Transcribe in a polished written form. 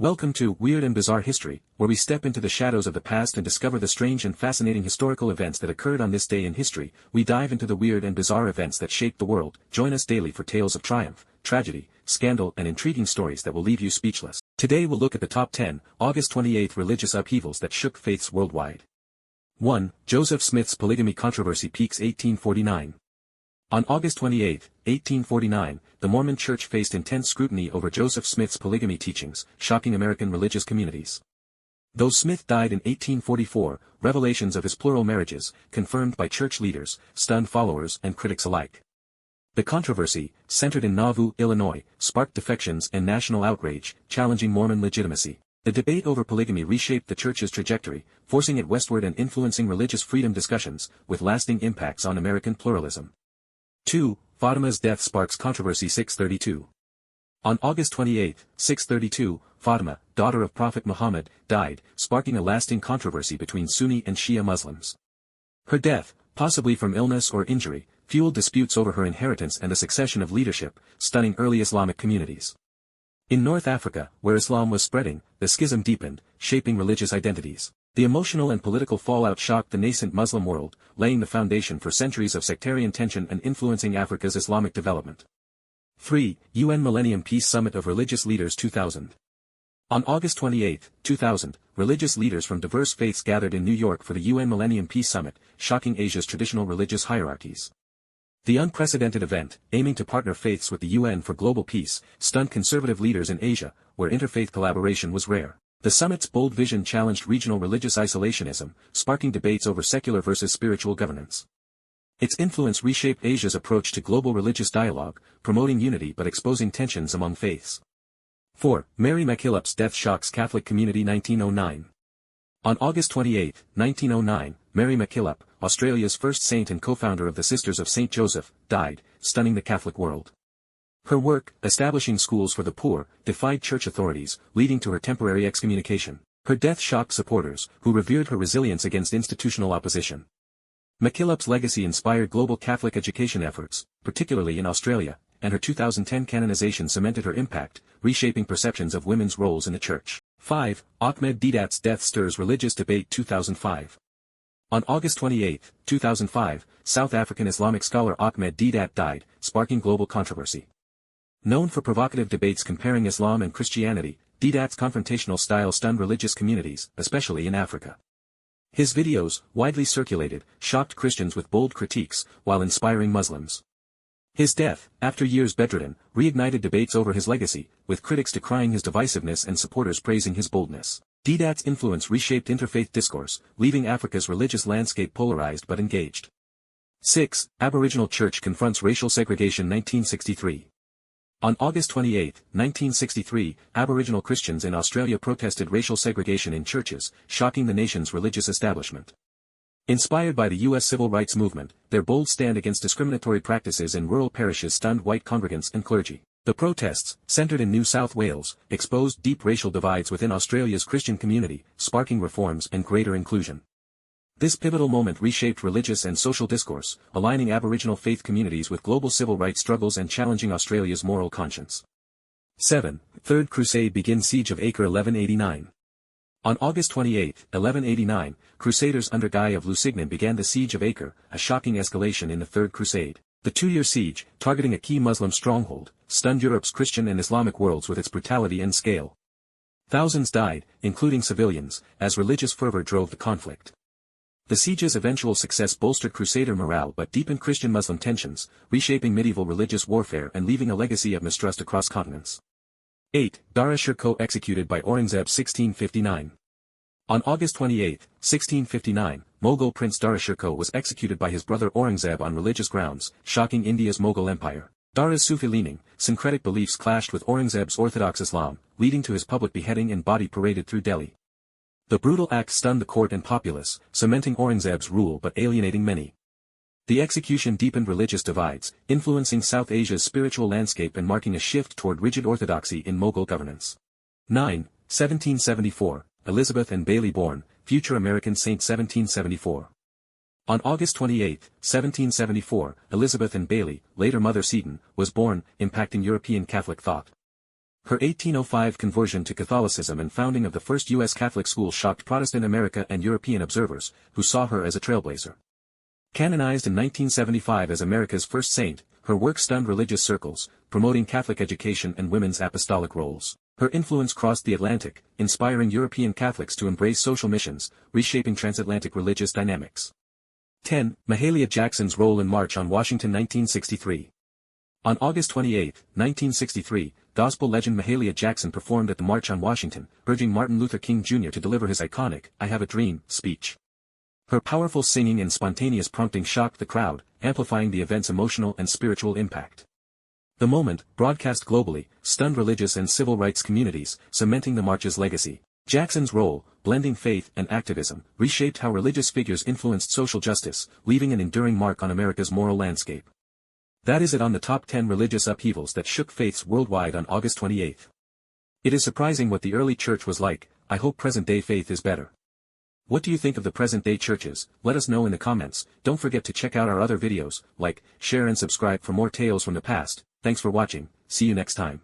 Welcome to Weird and Bizarre History, where we step into the shadows of the past and discover the strange and fascinating historical events that occurred on this day in history. We dive into the weird and bizarre events that shaped the world. Join us daily for tales of triumph, tragedy, scandal, and intriguing stories that will leave you speechless. Today we'll look at the top 10 August 28 religious upheavals that shook faiths worldwide. 1. Joseph Smith's polygamy controversy peaks 1849. On August 28, 1849, the Mormon Church faced intense scrutiny over Joseph Smith's polygamy teachings, shocking American religious communities. Though Smith died in 1844, revelations of his plural marriages, confirmed by church leaders, stunned followers and critics alike. The controversy, centered in Nauvoo, Illinois, sparked defections and national outrage, challenging Mormon legitimacy. The debate over polygamy reshaped the church's trajectory, forcing it westward and influencing religious freedom discussions, with lasting impacts on American pluralism. 2. Fatima's death sparks controversy 632. On August 28, 632, Fatima, daughter of Prophet Muhammad, died, sparking a lasting controversy between Sunni and Shia Muslims. Her death, possibly from illness or injury, fueled disputes over her inheritance and the succession of leadership, stunning early Islamic communities. In North Africa, where Islam was spreading, the schism deepened, shaping religious identities. The emotional and political fallout shocked the nascent Muslim world, laying the foundation for centuries of sectarian tension and influencing Africa's Islamic development. 3. UN Millennium Peace Summit of Religious Leaders 2000. On August 28, 2000, religious leaders from diverse faiths gathered in New York for the UN Millennium Peace Summit, shocking Asia's traditional religious hierarchies. The unprecedented event, aiming to partner faiths with the UN for global peace, stunned conservative leaders in Asia, where interfaith collaboration was rare. The summit's bold vision challenged regional religious isolationism, sparking debates over secular versus spiritual governance. Its influence reshaped Asia's approach to global religious dialogue, promoting unity but exposing tensions among faiths. 4. Mary MacKillop's death shocks Catholic community 1909. On August 28, 1909, Mary MacKillop, Australia's first saint and co-founder of the Sisters of St. Joseph, died, stunning the Catholic world. Her work, establishing schools for the poor, defied church authorities, leading to her temporary excommunication. Her death shocked supporters, who revered her resilience against institutional opposition. MacKillop's legacy inspired global Catholic education efforts, particularly in Australia, and her 2010 canonization cemented her impact, reshaping perceptions of women's roles in the Church. 5. Ahmed Deedat's death stirs religious debate 2005. On August 28, 2005, South African Islamic scholar Ahmed Deedat died, sparking global controversy. Known for provocative debates comparing Islam and Christianity, Deedat's confrontational style stunned religious communities, especially in Africa. His videos, widely circulated, shocked Christians with bold critiques, while inspiring Muslims. His death, after years bedridden, reignited debates over his legacy, with critics decrying his divisiveness and supporters praising his boldness. Deedat's influence reshaped interfaith discourse, leaving Africa's religious landscape polarized but engaged. 6. Aboriginal Church confronts racial segregation 1963. On August 28, 1963, Aboriginal Christians in Australia protested racial segregation in churches, shocking the nation's religious establishment. Inspired by the U.S. civil rights movement, their bold stand against discriminatory practices in rural parishes stunned white congregants and clergy. The protests, centered in New South Wales, exposed deep racial divides within Australia's Christian community, sparking reforms and greater inclusion. This pivotal moment reshaped religious and social discourse, aligning Aboriginal faith communities with global civil rights struggles and challenging Australia's moral conscience. 7. Third Crusade begins siege of Acre 1189. On August 28, 1189, Crusaders under Guy of Lusignan began the siege of Acre, a shocking escalation in the Third Crusade. The two-year siege, targeting a key Muslim stronghold, stunned Europe's Christian and Islamic worlds with its brutality and scale. Thousands died, including civilians, as religious fervor drove the conflict. The siege's eventual success bolstered Crusader morale but deepened Christian-Muslim tensions, reshaping medieval religious warfare and leaving a legacy of mistrust across continents. 8. Dara Shikoh executed by Aurangzeb 1659. On August 28, 1659, Mughal Prince Dara Shikoh was executed by his brother Aurangzeb on religious grounds, shocking India's Mughal Empire. Dara's Sufi-leaning, syncretic beliefs clashed with Aurangzeb's orthodox Islam, leading to his public beheading and body paraded through Delhi. The brutal act stunned the court and populace, cementing Aurangzeb's rule but alienating many. The execution deepened religious divides, influencing South Asia's spiritual landscape and marking a shift toward rigid orthodoxy in Mughal governance. 9. 1774, Elizabeth and Bailey born, future American saint 1774. On August 28, 1774, Elizabeth and Bailey, later Mother Seton, was born, impacting European Catholic thought. Her 1805 conversion to Catholicism and founding of the first U.S. Catholic school shocked Protestant America and European observers, who saw her as a trailblazer. Canonized in 1975 as America's first saint, her work stunned religious circles, promoting Catholic education and women's apostolic roles. Her influence crossed the Atlantic, inspiring European Catholics to embrace social missions, reshaping transatlantic religious dynamics. 10. Mahalia Jackson's role in March on Washington 1963. On August 28, 1963, gospel legend Mahalia Jackson performed at the March on Washington, urging Martin Luther King Jr. to deliver his iconic, "I Have a Dream" speech. Her powerful singing and spontaneous prompting shocked the crowd, amplifying the event's emotional and spiritual impact. The moment, broadcast globally, stunned religious and civil rights communities, cementing the march's legacy. Jackson's role, blending faith and activism, reshaped how religious figures influenced social justice, leaving an enduring mark on America's moral landscape. That is it on the top 10 religious upheavals that shook faiths worldwide on August 28. It is surprising what the early church was like. I hope present-day faith is better. What do you think of the present-day churches? Let us know in the comments. Don't forget to check out our other videos, like, share and subscribe for more tales from the past. Thanks for watching. See you next time.